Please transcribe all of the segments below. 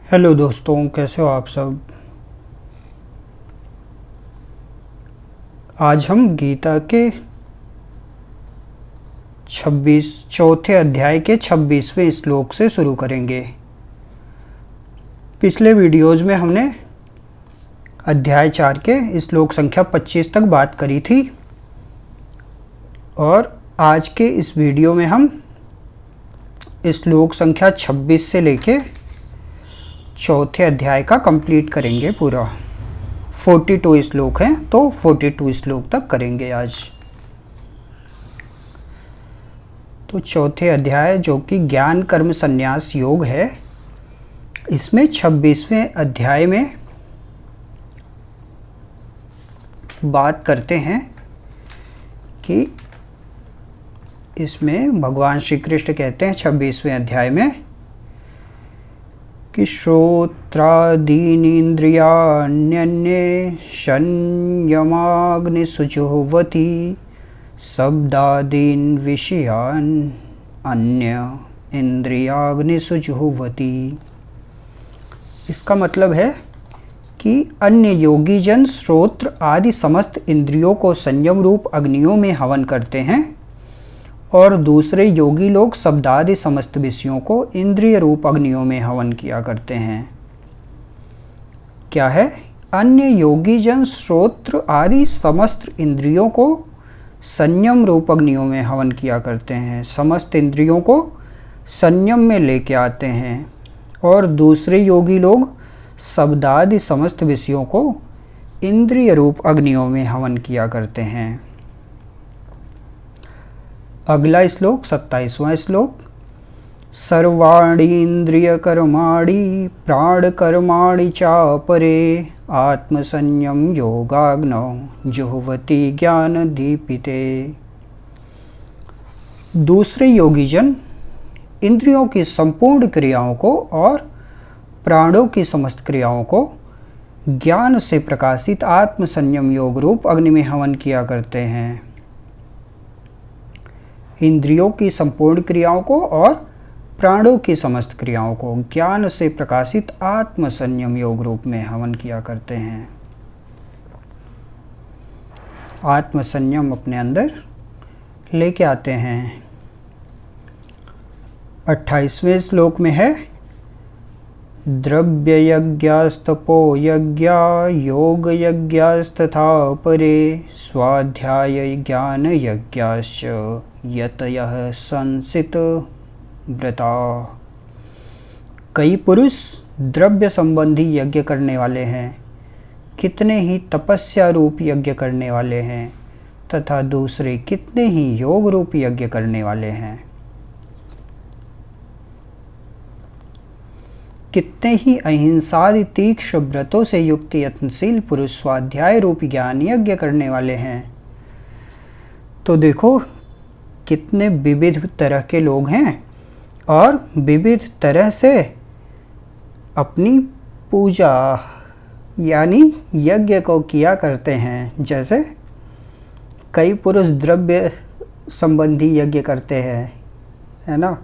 Hello दोस्तों, कैसे हो आप सब। आज हम गीता के चौथे अध्याय के 26वें श्लोक से शुरू करेंगे। पिछले वीडियोज़ में हमने अध्याय 4 के श्लोक संख्या 25 तक बात करी थी और आज के इस वीडियो में हम श्लोक संख्या 26 से लेके चौथे अध्याय का कंप्लीट करेंगे पूरा। 42 श्लोक हैं तो 42 श्लोक तक करेंगे आज। तो चौथे अध्याय जो कि ज्ञान कर्म संन्यास योग है, इसमें 26वें अध्याय में बात करते हैं कि इसमें भगवान श्री कृष्ण कहते हैं 26वें अध्याय में कि श्रोत्रादीनीन्द्रियाण्यन्ये संयमाग्निशुजुह्वति शब्दादीन् विषयान् अन्य इंद्रियाग्निशुजुह्वति। इसका मतलब है कि अन्य योगी जन श्रोत्र आदि समस्त इंद्रियों को संयम रूप अग्नियों में हवन करते हैं और दूसरे योगी लोग शब्दादि समस्त विषयों को इंद्रिय रूप अग्नियों में हवन किया करते हैं। क्या है? अन्य योगी जन श्रोत्र आदि समस्त इंद्रियों को संयम रूप अग्नियों में हवन किया करते हैं, समस्त इंद्रियों को संयम में लेके आते हैं और दूसरे योगी लोग शब्दादि समस्त विषयों को इंद्रिय रूप अग्नियों में हवन किया करते हैं। अगला श्लोक 27वां श्लोक, सर्वाणि इंद्रिय कर्माणि प्राण कर्माणि चापरे आत्मसंयम योगाग्नौ जुह्वति ज्ञान दीपिते। दूसरे योगी जन इंद्रियों की संपूर्ण क्रियाओं को और प्राणों की समस्त क्रियाओं को ज्ञान से प्रकाशित आत्मसंयम योग रूप अग्नि में हवन किया करते हैं। इंद्रियों की संपूर्ण क्रियाओं को और प्राणों की समस्त क्रियाओं को ज्ञान से प्रकाशित आत्मसंयम योग रूप में हवन किया करते हैं। आत्मसंयम अपने अंदर लेके आते हैं। 28वें श्लोक में है, द्रव्य यज्ञास्तपो यज्ञा योग यज्ञास्तथा परे स्वाध्याय ज्ञान यज्ञाश्च यतयः संसित व्रता। कई पुरुष द्रव्य संबंधी यज्ञ करने वाले हैं, कितने ही तपस्या रूप यज्ञ करने वाले हैं तथा दूसरे कितने ही योग रूप यज्ञ करने वाले हैं। कितने ही अहिंसादि तीक्ष्ण व्रतों से युक्त यत्नशील पुरुष स्वाध्याय रूप ज्ञान यज्ञ करने वाले हैं। तो देखो कितने विविध तरह के लोग हैं और विविध तरह से अपनी पूजा यानी यज्ञ को किया करते हैं। जैसे कई पुरुष द्रव्य संबंधी यज्ञ करते हैं, है ना,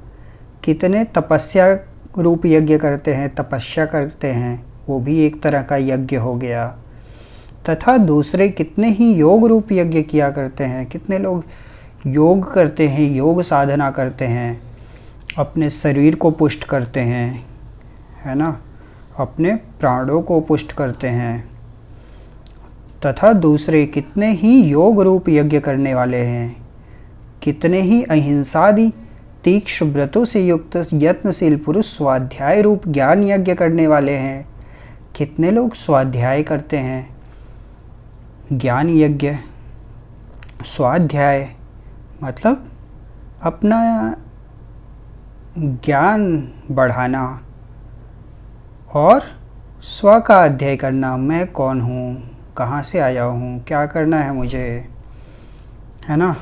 कितने तपस्या रूप यज्ञ करते हैं, तपस्या करते हैं, वो भी एक तरह का यज्ञ हो गया। तथा दूसरे कितने ही योग रूप यज्ञ किया करते हैं, कितने लोग योग करते हैं, योग साधना करते हैं, अपने शरीर को पुष्ट करते हैं, है ना, अपने प्राणों को पुष्ट करते हैं। तथा दूसरे कितने ही योग रूप यज्ञ करने वाले हैं, कितने ही अहिंसादि तीक्ष्ण व्रतों से युक्त यत्नशील पुरुष स्वाध्याय रूप ज्ञान यज्ञ करने वाले हैं। कितने लोग स्वाध्याय करते हैं, ज्ञान यज्ञ। स्वाध्याय मतलब अपना ज्ञान बढ़ाना और स्व का अध्ययन करना। मैं कौन हूँ, कहाँ से आया हूँ, क्या करना है मुझे, है ना,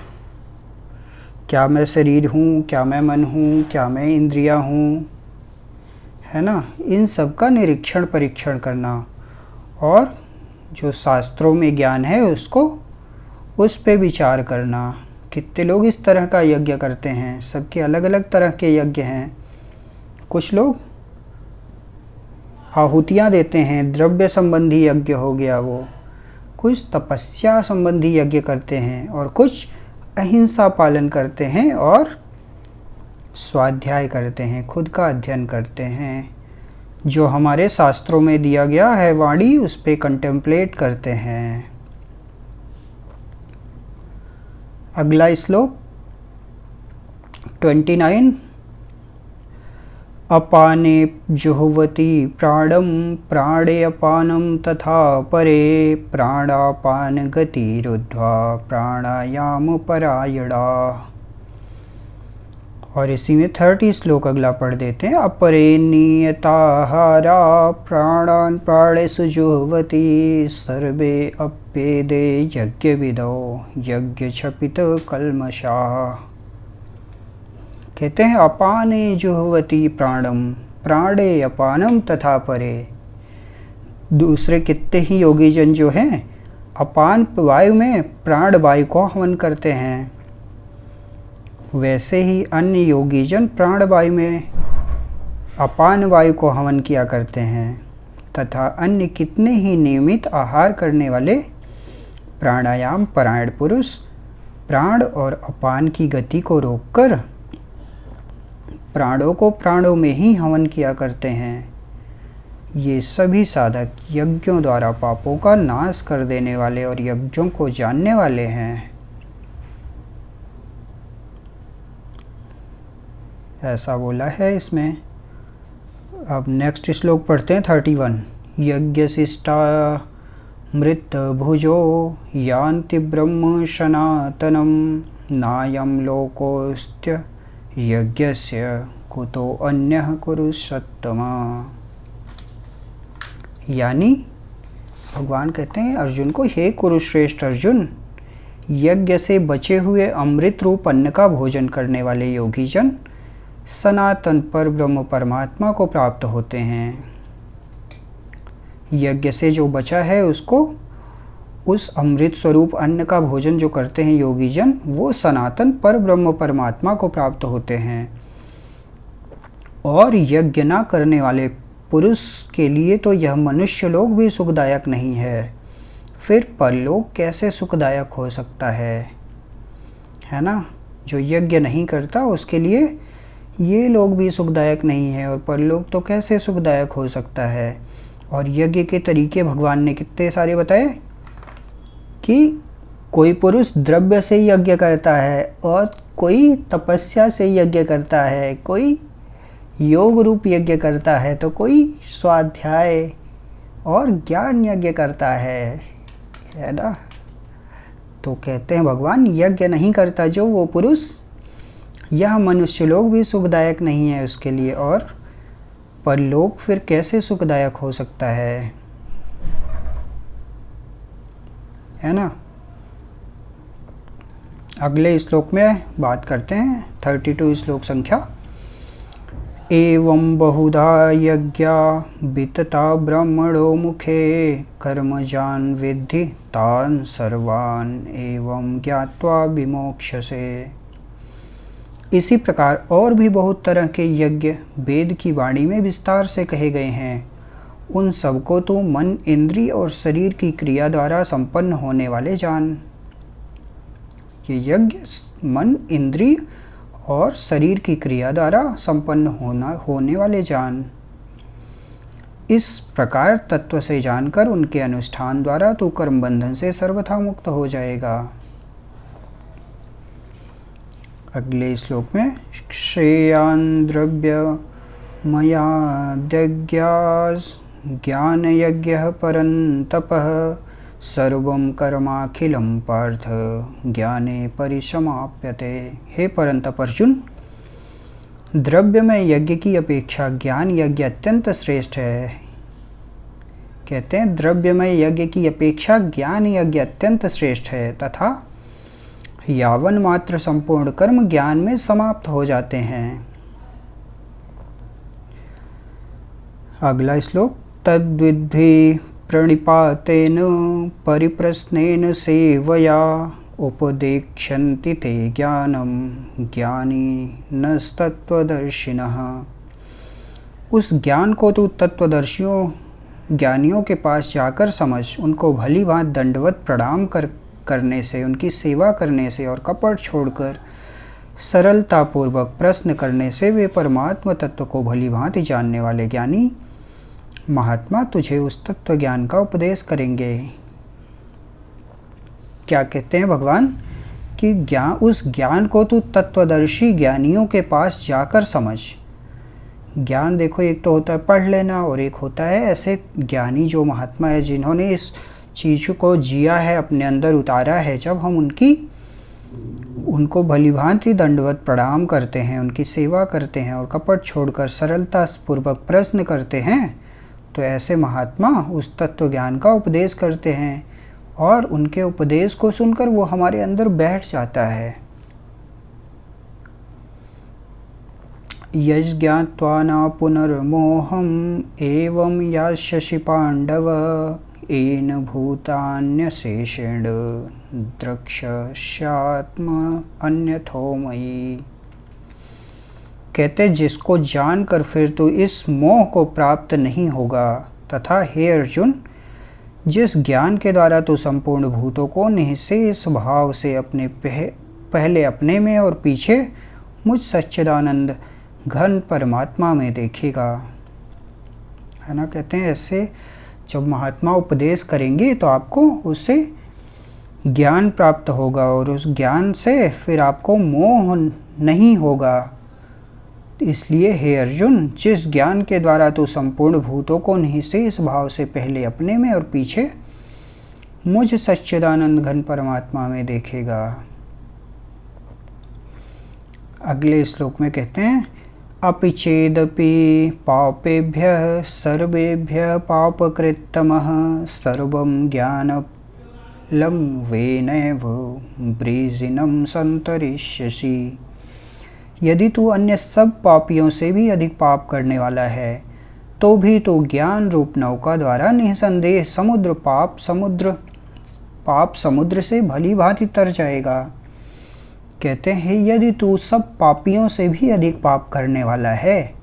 क्या मैं शरीर हूँ, क्या मैं मन हूँ, क्या मैं इंद्रियाँ हूँ, है ना। इन सब का निरीक्षण परीक्षण करना और जो शास्त्रों में ज्ञान है उसको उस पे विचार करना। कितने लोग इस तरह का यज्ञ करते हैं, सबके अलग अलग तरह के यज्ञ हैं। कुछ लोग आहुतियाँ देते हैं, द्रव्य संबंधी यज्ञ हो गया वो, कुछ तपस्या संबंधी यज्ञ करते हैं और कुछ अहिंसा पालन करते हैं और स्वाध्याय करते हैं, खुद का अध्ययन करते हैं, जो हमारे शास्त्रों में दिया गया है वाणी उस पे कंटेम्पलेट करते हैं। अगला श्लोक 29। अपाने जुह्वति प्राणं प्राणे अपानं तथा परे प्राणापान गतिरुद्ध्वा प्राणायाम परायणा। और इसी में 30 श्लोक अगला पढ़ देते हैं। अपरे नियताहारा प्राणान प्राणेषु जुह्वति सर्वे अप्येदे यज्ञ विदो यज्ञ क्षपित कल्मषाः। कहते हैं अपाने जुह्वति प्राणम प्राणे अपानम तथा परे। दूसरे कितने ही योगी जन जो हैं अपान वायु में प्राण वायु को हवन करते हैं, वैसे ही अन्य योगी जन प्राण वायु में अपान वायु को हवन किया करते हैं तथा अन्य कितने ही नियमित आहार करने वाले प्राणायाम परायण पुरुष प्राण और अपान की गति को रोककर प्राणों को प्राणों में ही हवन किया करते हैं। ये सभी साधक यज्ञों द्वारा पापों का नाश कर देने वाले और यज्ञों को जानने वाले हैं। ऐसा बोला है इसमें। अब नेक्स्ट श्लोक पढ़ते हैं 31। यज्ञशिष्टा मृत भुजो यान्ति ब्रह्म सनातनम नायं लोकोस्त्य यज्ञस्य कुतो अन्यः कुरुषत्तमा। यानी भगवान कहते हैं अर्जुन को, हे कुरुश्रेष्ठ अर्जुन, यज्ञ से बचे हुए अमृत रूप अन्न का भोजन करने वाले योगी जन सनातन पर ब्रह्म परमात्मा को प्राप्त होते हैं। यज्ञ से जो बचा है उसको, उस अमृत स्वरूप अन्न का भोजन जो करते हैं योगी जन, वो सनातन पर ब्रह्म परमात्मा को प्राप्त होते हैं। और यज्ञ ना करने वाले पुरुष के लिए तो यह मनुष्य लोक भी सुखदायक नहीं है, फिर परलोक कैसे सुखदायक हो सकता है ना। जो यज्ञ नहीं करता उसके लिए ये लोग भी सुखदायक नहीं है और परलोक तो कैसे सुखदायक हो सकता है। और यज्ञ के तरीके भगवान ने कितने सारे बताए कि कोई पुरुष द्रव्य से यज्ञ करता है और कोई तपस्या से यज्ञ करता है, कोई योग रूप यज्ञ करता है, तो कोई स्वाध्याय और ज्ञान यज्ञ करता है ना। तो कहते हैं भगवान, यज्ञ नहीं करता जो वो पुरुष, यह मनुष्य लोग भी सुखदायक नहीं है उसके लिए, और परलोक फिर कैसे सुखदायक हो सकता है ना। अगले श्लोक में बात करते हैं 32 श्लोक संख्या। एवं बहुधा यज्ञा वितता ब्रह्मणो मुखे कर्मजान विद्धि तान सर्वान एवं ज्ञात्वा विमोक्षसे। इसी प्रकार और भी बहुत तरह के यज्ञ वेद की वाणी में विस्तार से कहे गए हैं। उन सबको तो मन, इंद्रिय और शरीर की क्रिया द्वारा संपन्न होने वाले जान। ये यज्ञ मन, इंद्रिय और शरीर की क्रिया द्वारा संपन्न होने वाले जान। इस प्रकार तत्व से जानकर उनके अनुष्ठान द्वारा तू कर्म बंधन से सर्वथा मुक्त हो जाएगा। अगले श्लोक में श्रेयान् द्रव्य मयाद्यज्ञास् ज्ञान यज्ञः परं तपः सर्वं कर्माखिलं पार्थ ज्ञाने परिसमाप्यते। हे परंतप अर्जुन, द्रव्य में यज्ञ की अपेक्षा ज्ञान यज्ञ अत्यंत श्रेष्ठ है। कहते हैं द्रव्य में यज्ञ की अपेक्षा ज्ञान यज्ञ अत्यंत श्रेष्ठ है तथा यावन मात्र संपूर्ण कर्म ज्ञान में समाप्त हो जाते हैं। अगला श्लोक तद्विद्धि प्रणिपातेन परिप्रश्नेन सेवया उपदेक्ष्यन्ति ते ज्ञानं ज्ञानी नस्तत्वदर्शिनः। उस ज्ञान को तू तत्वदर्शियों ज्ञानियों के पास जाकर समझ। उनको भली भांति दंडवत प्रणाम करने से, उनकी सेवा करने से और कपट छोड़कर सरलतापूर्वक प्रश्न करने से वे परमात्मा तत्व को भली भांति जानने वाले ज्ञानी महात्मा तुझे उस तत्व ज्ञान का उपदेश करेंगे। क्या कहते हैं भगवान कि उस ज्ञान को तू तत्वदर्शी ज्ञानियों के पास जाकर समझ। ज्ञान देखो, एक तो होता है पढ़ लेना और एक होता है ऐसे ज्ञानी जो महात्मा है जिन्होंने इस चीज़ को जिया है, अपने अंदर उतारा है। जब हम उनको भलीभांति दंडवत प्रणाम करते हैं, उनकी सेवा करते हैं और कपट छोड़कर सरलता पूर्वक प्रश्न करते हैं, तो ऐसे महात्मा उस तत्व ज्ञान का उपदेश करते हैं और उनके उपदेश को सुनकर वो हमारे अंदर बैठ जाता है। यज्ञात्वा न पुनर्मोहम एवं यास्यसि पांडव येन भूतान्यशेषेण द्रक्ष्यात्म अन्यथो मयि। कहते जिसको जानकर फिर तो इस मोह को प्राप्त नहीं होगा, तथा हे अर्जुन जिस ज्ञान के द्वारा तो संपूर्ण भूतों को निःशेष भाव से अपने पहले अपने में और पीछे मुझ सच्चिदानंद घन परमात्मा में देखेगा, है ना। कहते हैं ऐसे जब महात्मा उपदेश करेंगे तो आपको उससे ज्ञान प्राप्त होगा और उस ज्ञान से फिर आपको मोह नहीं होगा। इसलिए हे अर्जुन जिस ज्ञान के द्वारा तो संपूर्ण भूतों को निःशेष भाव से पहले अपने में और पीछे मुझ सच्चिदानंद घन परमात्मा में देखेगा। अगले श्लोक में कहते हैं अपि चेदपि पापेभ्यः सर्वेभ्यः पापकृत्तमः सर्वं ज्ञानलं वेनैव वृजिनं संतरिष्यसि। यदि तू अन्य सब पापियों से भी अधिक पाप करने वाला है तो भी तू ज्ञान रूप नौका द्वारा निसंदेह पाप समुद्र से भली भांति तर जाएगा। कहते हैं यदि तू सब पापियों से भी अधिक पाप करने वाला है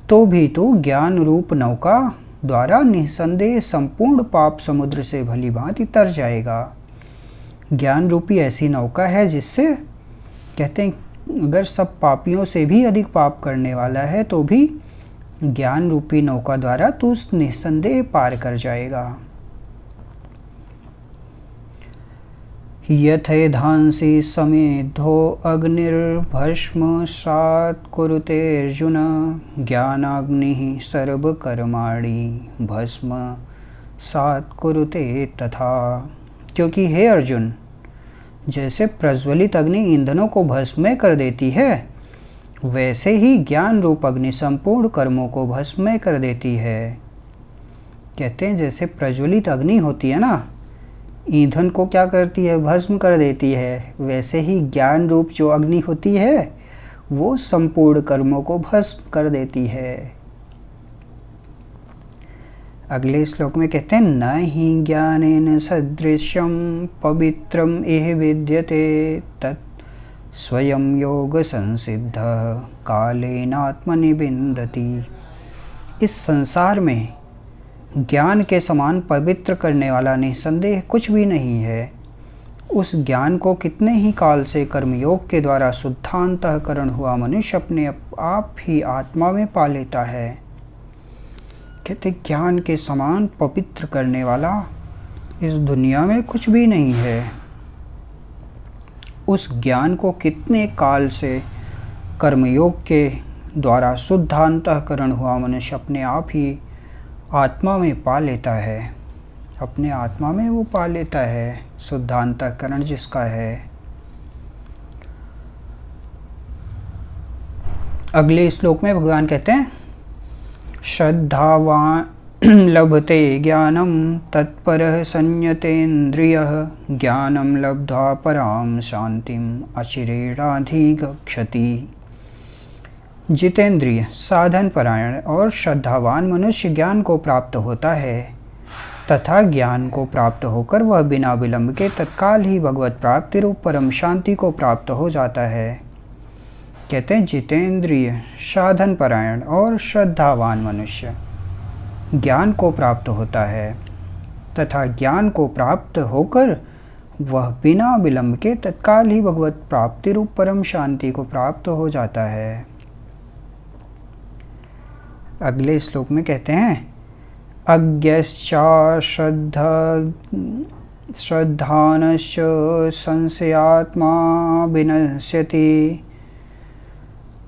तो भी तू ज्ञान रूप नौका द्वारा निसंदेह संपूर्ण पाप समुद्र से भली भांति तर जाएगा। ज्ञान रूपी ऐसी नौका है जिससे कहते हैं अगर सब पापियों से भी अधिक पाप करने वाला है तो भी ज्ञान रूपी नौका द्वारा तू निसंदेह पार कर जाएगा। यथेधांसि समेधो अग्निर्भस्मसात् कुरुते अर्जुन ज्ञानाग्निः सर्वकर्माणि भस्मसात् कुरुते तथा। क्योंकि हे अर्जुन जैसे प्रज्वलित अग्नि ईंधनों को भस्मय कर देती है वैसे ही ज्ञान रूप अग्नि संपूर्ण कर्मों को भस्मय कर देती है। कहते हैं जैसे प्रज्वलित अग्नि होती है ना, ईंधन को क्या करती है, भस्म कर देती है, वैसे ही ज्ञान रूप जो अग्नि होती है वो संपूर्ण कर्मों को भस्म कर देती है। अगले श्लोक में कहते हैं न ही ज्ञानेन सदृश्यम पवित्रम एह विद्यते तत् स्वयं योग संसिद्ध कालेनात्मनि विन्दति। इस संसार में ज्ञान के समान पवित्र करने वाला निसंदेह कुछ भी नहीं है। उस ज्ञान को कितने ही काल से कर्मयोग के द्वारा शुद्धांतःकरण हुआ मनुष्य अपने आप ही आत्मा में पा लेता है। कहते ज्ञान के समान पवित्र करने वाला इस दुनिया में कुछ भी नहीं है। उस ज्ञान को कितने काल से कर्मयोग के द्वारा शुद्धांतःकरण हुआ मनुष्य अपने आप ही आत्मा में पा लेता है। अपने आत्मा में वो पा लेता है शुद्धांतःकरण जिसका है। अगले श्लोक में भगवान कहते हैं श्रद्धावान लभते ज्ञानम तत्परः संयतेन्द्रियः ज्ञानम लब्ध्वा पराम शांतिम अचिरेणाधिगच्छति। जितेंद्रिय साधन परायण और श्रद्धावान मनुष्य ज्ञान को प्राप्त होता है तथा ज्ञान को प्राप्त होकर वह बिना विलंब के तत्काल ही भगवत प्राप्ति रूप परम शांति को प्राप्त हो जाता है। कहते हैं जितेंद्रिय, साधन परायण और श्रद्धावान मनुष्य ज्ञान को प्राप्त होता है तथा ज्ञान को प्राप्त होकर वह बिना विलंब के तत्काल ही भगवत प्राप्ति रूप परम शांति को प्राप्त हो जाता है। अगले श्लोक में कहते हैं अज्ञश्चा श्रद्धानश्च संशयात्मा विनश्यति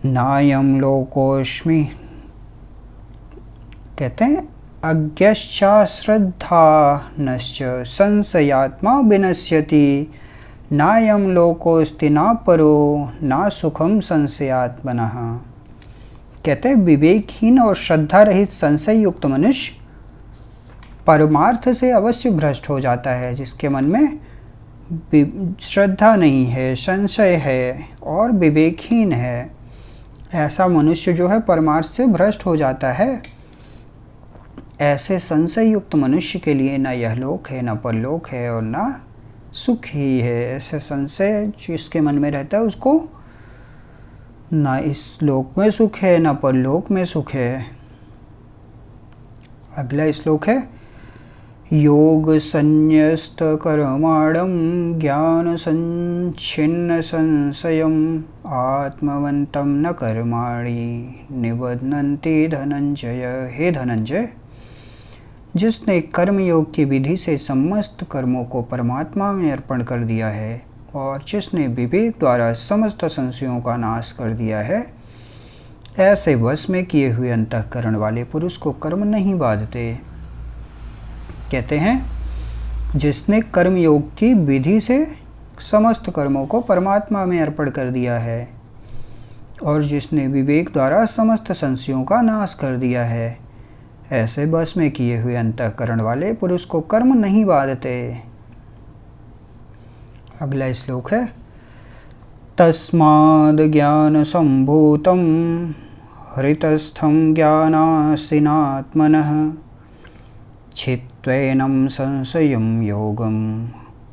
नायं लोकोऽस्मि। कहते हैं अज्ञश्चा श्रद्धानश्च संशयात्मा विनश्यति नायं लोकोऽस्ति न परो न सुखम संशयात्मनः। कहते हैं विवेकहीन और श्रद्धा रहित संशय युक्त मनुष्य परमार्थ से अवश्य भ्रष्ट हो जाता है। जिसके मन में श्रद्धा नहीं है, संशय है और विवेकहीन है, ऐसा मनुष्य जो है परमार्थ से भ्रष्ट हो जाता है। ऐसे संशय युक्त मनुष्य के लिए न यह लोक है, न परलोक है और न सुख ही है। ऐसे संशय जिसके मन में रहता है उसको न इस लोक में सुख है न परलोक में सुख है। अगला श्लोक है योग संन्यस्त कर्माणं ज्ञान संच्छिन्न संशयम् आत्मवन्तं न कर्माणि निबध्नन्ति धनंजय। हे धनंजय, जिसने कर्मयोग की विधि से समस्त कर्मों को परमात्मा में अर्पण कर दिया है और जिसने विवेक द्वारा समस्त संशयों का नाश कर दिया है, ऐसे वश में किए हुए अंतःकरण वाले पुरुष को कर्म नहीं बाधते। कहते हैं जिसने कर्मयोग की विधि से समस्त कर्मों को परमात्मा में अर्पण कर दिया है और जिसने विवेक द्वारा समस्त संशयों का नाश कर दिया है, ऐसे बस में किए हुए अंतःकरण वाले पुरुष को कर्म नहीं बाधते। अगला श्लोक है तस्माद् ज्ञान संभूतं हृतस्थं ज्ञानासीनात्मनः छित्त्वैनं संशयं योगम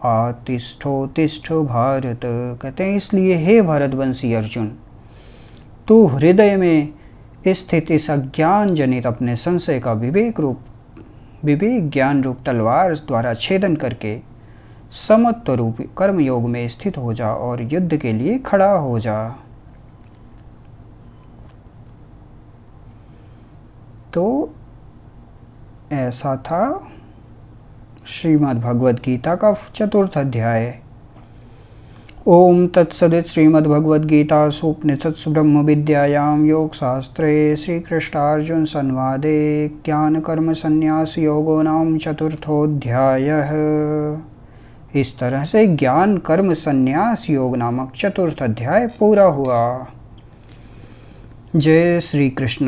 आतिष्ठोतिष्ठ भारत। कहते हैं इसलिए हे भरतवंशी अर्जुन, तू हृदय में स्थित इस अज्ञान जनित अपने संशय का विवेक ज्ञान रूप तलवार द्वारा छेदन करके समत्व रूप कर्मयोग में स्थित हो जा और युद्ध के लिए खड़ा हो जा। तो ऐसा था श्रीमद् भगवद गीता का 4th अध्याय। ओम तत्सदित श्रीमद्भगवद्गीतासु उपनिषत्सु ब्रह्म विद्यायां योगशास्त्रे श्रीकृष्णार्जुन संवादे ज्ञान कर्म संन्यास योगो नाम 4थोऽध्यायः। इस तरह से ज्ञान कर्म संन्यास योग नामक 4th अध्याय पूरा हुआ। जय श्री कृष्ण।